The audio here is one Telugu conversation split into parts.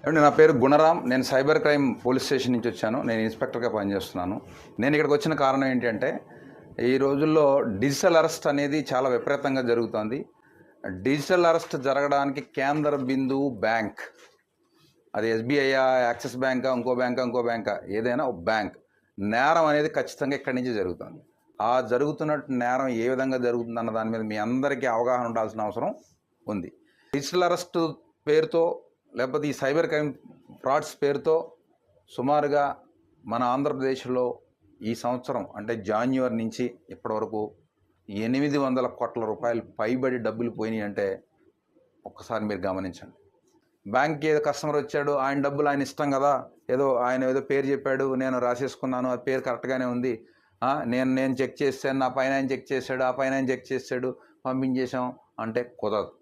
ఏమండి, నా పేరు గుణరాం. నేను సైబర్ క్రైమ్ పోలీస్ స్టేషన్ నుంచి వచ్చాను. నేను ఇన్స్పెక్టర్గా పనిచేస్తున్నాను. నేను ఇక్కడికి వచ్చిన కారణం ఏంటంటే, ఈ రోజుల్లో డిజిటల్ అరెస్ట్ అనేది చాలా విపరీతంగా జరుగుతోంది. డిజిటల్ అరెస్ట్ జరగడానికి కేంద్ర బిందువు బ్యాంక్. అది ఎస్బీఐయా, యాక్సిస్ బ్యాంకా, ఇంకో బ్యాంకా, ఏదైనా ఒక బ్యాంక్. నేరం అనేది ఖచ్చితంగా ఇక్కడి నుంచి జరుగుతుంది. ఆ జరుగుతున్నట్టు నేరం ఏ విధంగా జరుగుతుందన్న దాని మీద మీ అందరికీ అవగాహన ఉండాల్సిన అవసరం ఉంది. డిజిటల్ అరెస్ట్ పేరుతో లేకపోతే ఈ సైబర్ క్రైమ్ ఫ్రాడ్స్ పేరుతో సుమారుగా మన ఆంధ్రప్రదేశ్లో ఈ సంవత్సరం అంటే జాన్యువరి నుంచి ఇప్పటివరకు 800 కోట్ల రూపాయలు పైబడి డబ్బులు పోయినాయి అంటే ఒక్కసారి మీరు గమనించండి. బ్యాంక్కి ఏదో కస్టమర్ వచ్చాడు, ఆయన డబ్బులు ఆయన ఇష్టం కదా, ఆయన ఏదో పేరు చెప్పాడు, నేను రాసేసుకున్నాను, ఆ పేరు కరెక్ట్గానే ఉంది, నేను చెక్ చేశాను, నా పైన ఆయన చెక్ చేశాడు, ఆ పైన ఆయన చెక్ చేశాడు, పంపించేశాం అంటే కుదరదు.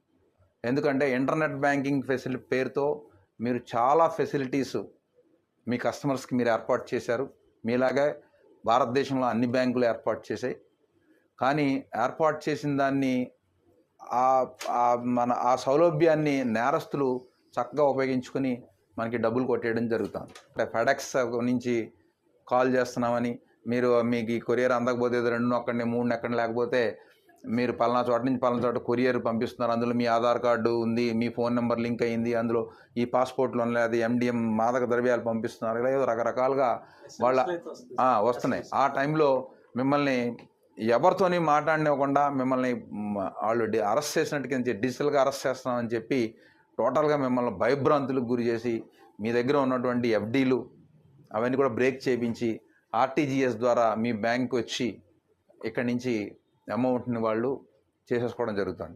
ఎందుకంటే ఇంటర్నెట్ బ్యాంకింగ్ ఫెసిలిటీ పేరుతో మీరు చాలా ఫెసిలిటీస్ మీ కస్టమర్స్కి మీరు ఏర్పాటు చేశారు. మీలాగే భారతదేశంలో అన్ని బ్యాంకులు ఏర్పాటు చేశాయి. కానీ ఏర్పాటు చేసిన దాన్ని ఆ సౌలభ్యాన్ని నేరస్తులు చక్కగా ఉపయోగించుకొని మనకి డబ్బులు కొట్టేయడం జరుగుతుంది. అంటే ఫెడెక్స్ నుంచి కాల్ చేస్తున్నామని, మీకు ఈ కొరియర్ అందకపోతే 2 నొక్కండి 3 నొక్కండి, లేకపోతే మీరు పలానా చోట నుంచి పలానా చోట కొరియర్ పంపిస్తున్నారు, అందులో మీ ఆధార్ కార్డు ఉంది, మీ ఫోన్ నెంబర్ లింక్ అయ్యింది, అందులో ఈ పాస్పోర్ట్లో లేదు MDM మాదక ద్రవ్యాలు పంపిస్తున్నారు, ఇలా ఏదో రకరకాలుగా వాళ్ళ వస్తున్నాయి. ఆ టైంలో మిమ్మల్ని ఎవరితోని మాట్లాడనివ్వకుండా మిమ్మల్ని వాళ్ళు అరెస్ట్ చేసినట్టుగా డిజిటల్గా అరెస్ట్ చేస్తున్నామని చెప్పి టోటల్గా మిమ్మల్ని భయభ్రాంతులకు గురి చేసి మీ దగ్గర ఉన్నటువంటి FDలు అవన్నీ కూడా బ్రేక్ చేయించి RTGS ద్వారా మీ బ్యాంక్ వచ్చి ఇక్కడి నుంచి అమౌంట్ని వాళ్ళు చేసేసుకోవడం జరుగుతుంది.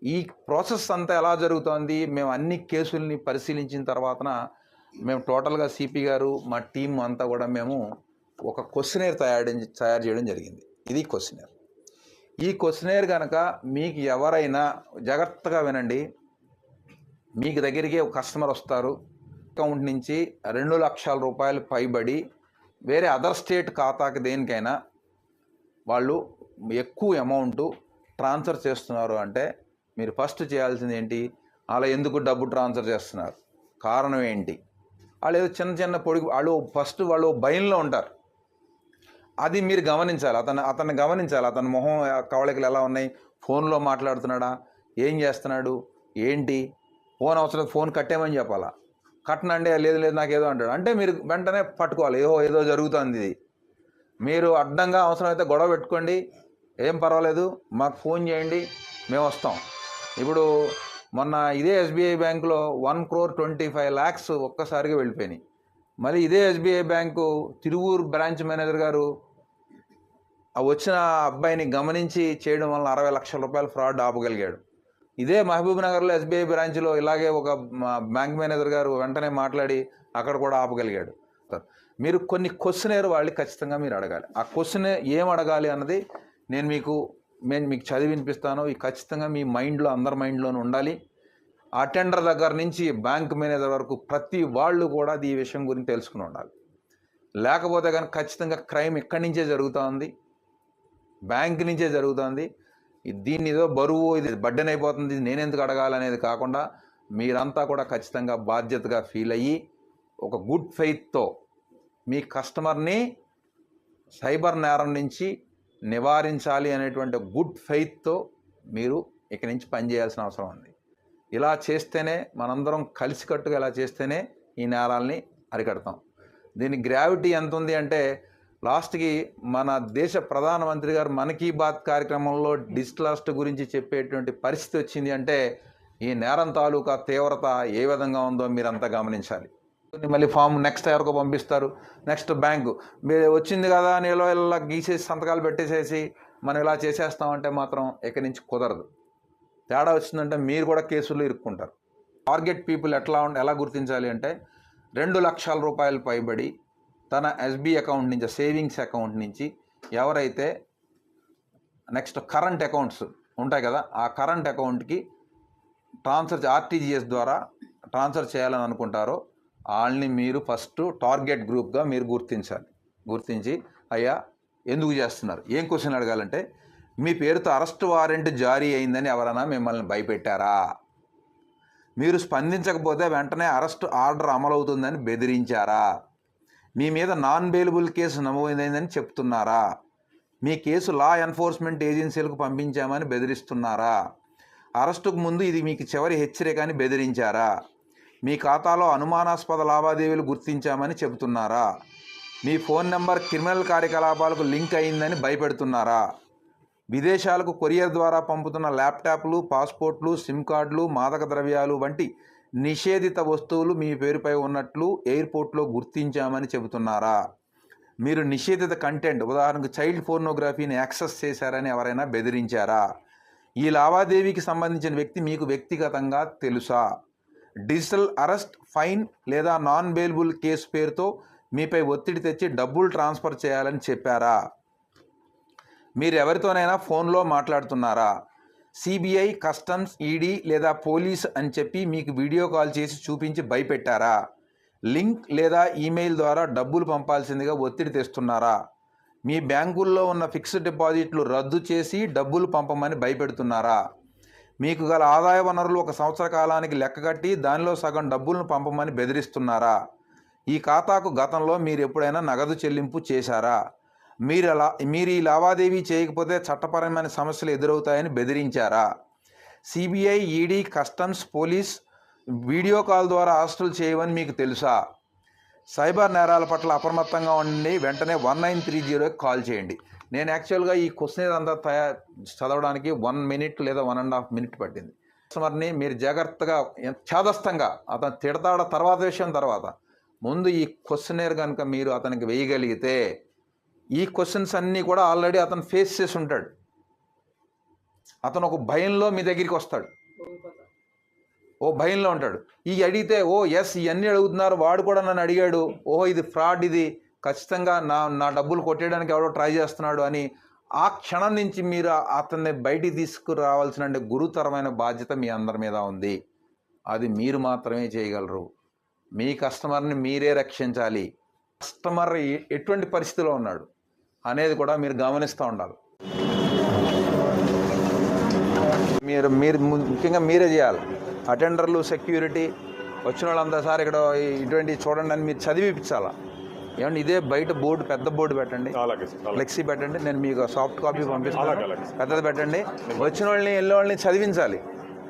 ఈ ప్రాసెస్ అంతా ఎలా జరుగుతుంది? మేము అన్ని కేసుల్ని పరిశీలించిన తర్వాతన మేము టోటల్గా సిపి గారు మా టీం అంతా కూడా మేము ఒక క్వశ్చనేర్ తయారు చేయడం జరిగింది. ఇది క్వశ్చనేర్. ఈ క్వశ్చనేర్ కనుక మీకు ఎవరైనా జాగ్రత్తగా వినండి, మీకు దగ్గరికి ఒక కస్టమర్ వస్తారు, అకౌంట్ నుంచి 2 లక్షల రూపాయలు పైబడి వేరే అదర్ స్టేట్ ఖాతాకి దేనికైనా వాళ్ళు ఎక్కువ అమౌంట్ ట్రాన్స్ఫర్ చేస్తున్నారు అంటే మీరు ఫస్ట్ చేయాల్సింది ఏంటి? అలా ఎందుకు డబ్బు ట్రాన్స్ఫర్ చేస్తున్నారు, కారణం ఏంటి? వాళ్ళు ఏదో చిన్న పొడుగు వాళ్ళు భయంలో ఉంటారు. అది మీరు గమనించాలి. అతన్ని గమనించాలి. అతని మొహం కవళికలు ఎలా ఉన్నాయి, ఫోన్లో మాట్లాడుతున్నాడా, ఏం చేస్తున్నాడు, ఏంటి, ఫోన్ అవసరం ఫోన్ కట్టేమని చెప్పాలా, కట్టనండి, లేదు నాకేదో అంటాడు అంటే మీరు వెంటనే పట్టుకోవాలి, ఏదో జరుగుతుంది ఇది. మీరు అడ్డంగా అవసరమైతే గొడవ పెట్టుకోండి, ఏం పర్వాలేదు, మాకు ఫోన్ చేయండి, మేము వస్తాం. ఇప్పుడు మొన్న ఇదే SBI బ్యాంకులో 1,25,00,000 ఒక్కసారిగా వెళ్ళిపోయినాయి. మళ్ళీ ఇదే SBI bank Tiruvuru branch manager గారు వచ్చిన అబ్బాయిని గమనించి చేయడం వల్ల 60 లక్షల రూపాయలు ఫ్రాడ్ ఆపగలిగాడు. ఇదే మహబూబ్ నగర్లో SBI బ్రాంచ్లో ఇలాగే ఒక బ్యాంక్ మేనేజర్ గారు వెంటనే మాట్లాడి అక్కడ కూడా ఆపగలిగాడు. మీరు కొన్ని క్వశ్చనేర్ వాళ్ళు ఖచ్చితంగా మీరు అడగాలి. ఆ క్వశ్చన్ ఏం అడగాలి అన్నది నేను మీకు చదివి వినిపిస్తాను. ఈ ఖచ్చితంగా మీ మైండ్లో, అందరి మైండ్లోనూ ఉండాలి. అటెండర్ దగ్గర నుంచి బ్యాంక్ మేనేజర్ వరకు ప్రతి వాళ్ళు కూడా ఈ విషయం గురించి తెలుసుకుని ఉండాలి. లేకపోతే కానీ ఖచ్చితంగా క్రైమ్ ఇక్కడి నుంచే జరుగుతుంది, బ్యాంక్ నుంచే జరుగుతుంది. దీన్ని ఏదో బరువు, ఇది బర్డెన్ అయిపోతుంది, నేనెందుకు అడగాలనేది కాకుండా మీరంతా కూడా ఖచ్చితంగా బాధ్యతగా ఫీల్ అయ్యి ఒక గుడ్ ఫెయిత్తో మీ కస్టమర్ని సైబర్ నేరం నుంచి నివారించాలి అనేటువంటి గుడ్ ఫెయిత్తో మీరు ఇక్కడి నుంచి పనిచేయాల్సిన అవసరం ఉంది. ఇలా చేస్తేనే, మనందరం కలిసికట్టుగా ఇలా చేస్తేనే ఈ నేరాల్ని అరికడతాం. దీని గ్రావిటీ ఎంత ఉంది అంటే లాస్ట్కి మన దేశ ప్రధానమంత్రి గారు మన్ కీ బాత్ కార్యక్రమంలో డిజిటల్ అరెస్ట్ గురించి చెప్పేటువంటి పరిస్థితి వచ్చింది అంటే ఈ నేరం తాలూకా తీవ్రత ఏ విధంగా ఉందో మీరంతా గమనించాలి. మళ్ళీ ఫామ్ నెక్స్ట్ ఎవరికో పంపిస్తారు, నెక్స్ట్ బ్యాంకు మీరు వచ్చింది కదా అని ఇలా గీసేసి సంతకాలు పెట్టేసేసి మనం ఇలా చేసేస్తామంటే మాత్రం ఇక్కడి నుంచి కుదరదు. తేడా వచ్చిందంటే మీరు కూడా కేసుల్లో ఇరుక్కుంటారు. టార్గెట్ పీపుల్ ఎలా గుర్తించాలి అంటే 2 లక్షల రూపాయలు పైబడి తన SBI అకౌంట్ నుంచి, సేవింగ్స్ అకౌంట్ నుంచి ఎవరైతే నెక్స్ట్ కరెంట్ అకౌంట్స్ ఉంటాయి కదా, ఆ కరెంట్ అకౌంట్కి RTGS ద్వారా ట్రాన్స్ఫర్ చేయాలని అనుకుంటారో వాళ్ళని మీరు ఫస్ట్ టార్గెట్ గ్రూప్గా మీరు గుర్తించి అయ్యా ఎందుకు చేస్తున్నారు, ఏం క్వశ్చన్ అడగాలంటే మీ పేరుతో అరెస్ట్ వారెంట్ జారీ అయిందని ఎవరైనా మిమ్మల్ని భయపెట్టారా, మీరు స్పందించకపోతే వెంటనే అరెస్ట్ ఆర్డర్ అమలవుతుందని బెదిరించారా? మీ మీద నాన్ బెయిలబుల్ కేసు నమోదైందని చెప్తున్నారా? మీ కేసు లా ఎన్ఫోర్స్మెంట్ ఏజెన్సీలకు పంపించామని బెదిరిస్తున్నారా? అరెస్టుకు ముందు ఇది మీకు చివరి హెచ్చరిక అని బెదిరించారా? మీ ఖాతాలో అనుమానాస్పద లావాదేవీలు గుర్తించామని చెబుతున్నారా? మీ ఫోన్ నెంబర్ క్రిమినల్ కార్యకలాపాలకు లింక్ అయిందని భయపెడుతున్నారా? విదేశాలకు కొరియర్ ద్వారా పంపుతున్న ల్యాప్టాప్లు, పాస్పోర్ట్లు, సిమ్ కార్డులు, మాదక ద్రవ్యాలు వంటి నిషేధిత వస్తువులు మీ పేరుపై ఉన్నట్లు ఎయిర్పోర్ట్లో గుర్తించామని చెబుతున్నారా? మీరు నిషేధిత కంటెంట్, ఉదాహరణకు చైల్డ్ పోర్నోగ్రఫీని యాక్సెస్ చేశారని ఎవరైనా బెదిరించారా? ఈ లావాదేవీకి సంబంధించిన వ్యక్తి మీకు వ్యక్తిగతంగా తెలుసా? డిజిటల్ అరెస్ట్, ఫైన్ లేదా నాన్ బెయిలబుల్ కేసు పేరుతో మీపై ఒత్తిడి తెచ్చి డబ్బులు ట్రాన్స్ఫర్ చేయాలని చెప్పారా? మీరు ఎవరితోనైనా ఫోన్లో మాట్లాడుతున్నారా? సిబిఐ, కస్టమ్స్, ఈడీ లేదా పోలీస్ అని చెప్పి మీకు వీడియో కాల్ చేసి చూపించి భయపెట్టారా? లింక్ లేదా ఈమెయిల్ ద్వారా డబ్బులు పంపాల్సిందిగా ఒత్తిడి తెస్తున్నారా? మీ బ్యాంకుల్లో ఉన్న ఫిక్స్డ్ డిపాజిట్లు రద్దు చేసి డబ్బులు పంపమని భయపెడుతున్నారా? మీకు గల ఆదాయ వనరులు 1 సంవత్సర కాలానికి లెక్కగట్టి దానిలో సగం డబ్బులను పంపమని బెదిరిస్తున్నారా? ఈ ఖాతాకు గతంలో మీరు ఎప్పుడైనా నగదు చెల్లింపు చేశారా? మీరు ఈ లావాదేవీ చేయకపోతే చట్టపరమైన సమస్యలు ఎదురవుతాయని బెదిరించారా? CBI, ED, customs, police video call ద్వారా అరెస్టులు చేయవని మీకు తెలుసా? సైబర్ నేరాల పట్ల అప్రమత్తంగా ఉండి వెంటనే 1930కి కాల్ చేయండి. నేను యాక్చువల్గా ఈ క్వశ్చన్ అంతా చదవడానికి 1 మినిట్ లేదా 1.5 మినిట్ పట్టింది. కస్టమర్ని మీరు జాగ్రత్తగా ఛాదస్తంగా అతను తిడతాడ తర్వాత విషయం తర్వాత, ముందు ఈ క్వశ్చనేర్ కనుక మీరు అతనికి వేయగలిగితే ఈ క్వశ్చన్స్ అన్నీ కూడా ఆల్రెడీ అతను ఫేస్ చేసి ఉంటాడు. అతను ఒక భయంలో మీ దగ్గరికి వస్తాడు, ఓ భయంలో ఉంటాడు. ఈ అడిగితే ఓ ఎస్ ఇవన్నీ అడుగుతున్నారు, వాడు కూడా నన్ను అడిగాడు, ఓహో ఇది ఫ్రాడ్, ఇది ఖచ్చితంగా నా డబ్బులు కొట్టేయడానికి ఎవడో ట్రై చేస్తున్నాడు అని ఆ క్షణం నుంచి మీరు అతన్ని బయటికి తీసుకురావాల్సిన గురుతరమైన బాధ్యత మీ అందరి మీద ఉంది. అది మీరు మాత్రమే చేయగలరు. మీ కస్టమర్ని మీరే రక్షించాలి. కస్టమర్ ఎటువంటి పరిస్థితిలో ఉన్నాడు అనేది కూడా మీరు గమనిస్తూ ఉండాలి. మీరు ముఖ్యంగా మీరే చేయాలి. అటెండర్లు, సెక్యూరిటీ వచ్చిన వాళ్ళంతా సార్ ఇక్కడ ఇటువంటి చూడండి అని మీరు చదివిపించాలా. ఏమంటే ఇదే బయట బోర్డు, పెద్ద బోర్డు పెట్టండి, ఫ్లెక్సీ పెట్టండి, నేను మీకు సాఫ్ట్ కాపీ పంపిస్తాను, పెద్దది పెట్టండి. వచ్చిన వాళ్ళని వెళ్ళే వాళ్ళని చదివించాలి.